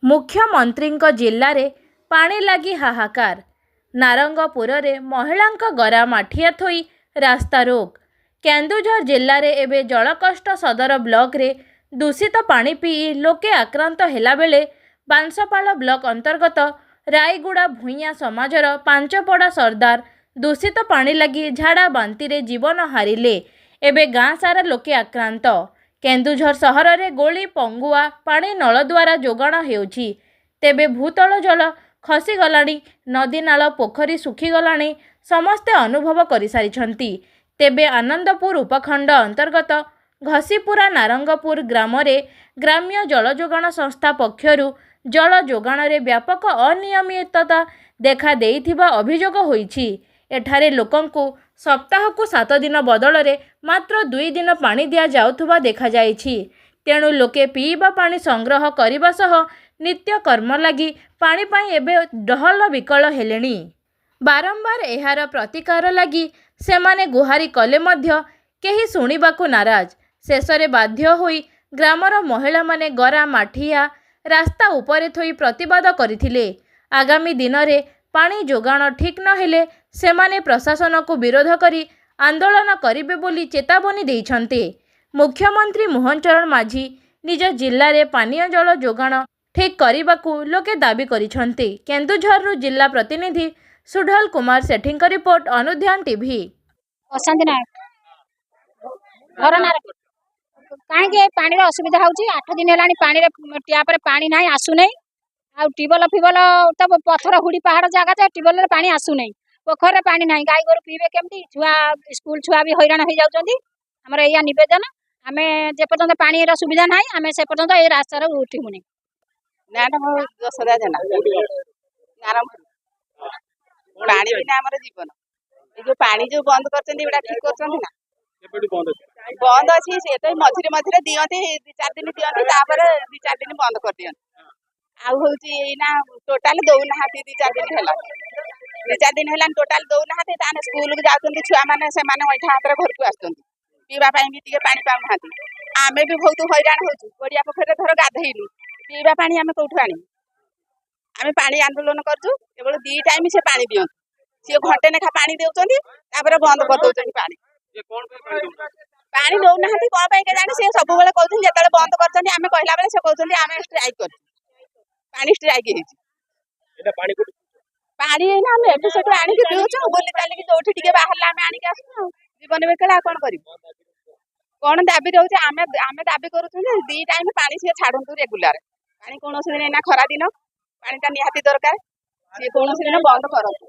मुख्यमंत्री जिले में पानी लगी हाहाकार। नारंगपुर में महिला गरा माठिया थोई रास्ता रोक। केन्दुझर जिले में एवं जलकष्ट सदर ब्लॉक रे दूषित पानी पी लोके आक्रांत हेला बेले बांसपाल ब्लॉक अंतर्गत रायगुड़ा भूइया समाजर पांचपड़ा सरदार दूषित पानी लगी झाड़ा बांती रे जीवन हारिले। एबे गाँ सारा लोके आक्रांत। केन्दुझर सहर में गोली पंगुआ पानी नल द्वारा जोगाण हेउछि। तेबे भूतल जल खसीगलाणी, नदी नाल पोखरी सुखीगलाणी समस्ते अनुभव कर सारिछंती। तेबे आनंदपुर उपखंड अंतर्गत घसीपुरा नारंगपुर ग्राम रे ग्राम्य जल जोगाण संस्था पक्षरु जल जोगाण रे व्यापक अनियमितता देखा देइथिबा अभियोग होइछि। एठारे लोकंकु सप्ताह को 7 दिन बदल रे मात्र 2 दिन पानी दिया जाउथुबा देखा जाइछि। तेणु लोके पीवा पानी संग्रह करने सह नित्य कर्म लगी पानी पाई एबे डहल विकल हेलेनी। बारंबार एहार प्रतिकार लगी सेमाने गुहारी कले मध्य केही सुनिबाकु नाराज। शेषरे बाध्य होई ग्रामर महिला माने गरा माठिया रास्ता उपरे थोई प्रतिवाद करथिले। आगामी दिन रे पानी जोगाण ठीक न हेले सेमाने प्रशासन को विरोध करी आंदोलन करिबे बोली चेतावनी देइछन्ते। मुख्यमंत्री मोहन चरण माझी निज जिल्ला रे पानीय जल जोगाण ठीक करने लोके दाबी करिछन्ते। केन्दुझर जिला प्रतिनिधि सुढल कुमार सेठी रिपोर्ट अनुध्यान टीवी। कहीं पानी असुविधा हो 8 दिन है पानी टैप पानी ना आसुना ट्यूबवेल फिबल तो पथर हुड़ी पहाड़ जगह ट्यूबवेल पानी आसुना पोखर पानी ना गाई गोरु पीबे केमती छुआ स्कूल छुआ भी हैरान हो जाउछन्ती। हमर एया निवेदन आमे जे पर्यंत पानी सुविधा ना आमे से पर्यंत ए रास्ता रे उठिमुनी नाना दसरा जना पानी बिना हमर जीवन ए जो पानी जो बंद करछन्ती एटा ठीक करछन्ती ना बंद अछि से तो मझिरे मझिरे दियंती 2-4 दिन दियंती तापर 2-4 दिन बंद कर दियंती आ होउची ना टोटल दउ ना 2-4 दिन हैला 2-4 दिन हैला टोटल दउ ना ताने स्कूल को जाउछन्ती छुआ माने से माने ओठा हाथ रे घर को आछन्ती पीवा पानी भी टिके पानी पाउ नाहंती। आमे भी बहुत हैरान होछु कोडिया पोखरे धर गाधेइलु पीवा पानी आमे कोठु आनी आमे पानी आंदोलन करछु केवल 2 टाइम से पानी दियंती से घंटे नेखा पानी देउछन्ती तापर बंद कर दोछन्ती पानी पानी दउ नाहंती कोन पय के जानि से सब बेले कहउछन जेतले बंद करछन्ती आमे कहला बेले से कहउछन्ती आमे स्ट्राइक करछु पानी स्ट्राइक हेछि एटा पानी ना आमे एबे सेटो आनी के पिउछु बोली ताले कि जोठी टिके बाहरला आमे आनी के आसु जीवन बेकला कोन करिबो कोन दाबी रहउछ आमे दाबी करूछु जे 2 टाइम पानी से छाडंतु रेगुलर पानी कोनोसी दिन ना खरा दिन पानी ता निहाती दरकार से कोनोसी दिन बंद करंतु।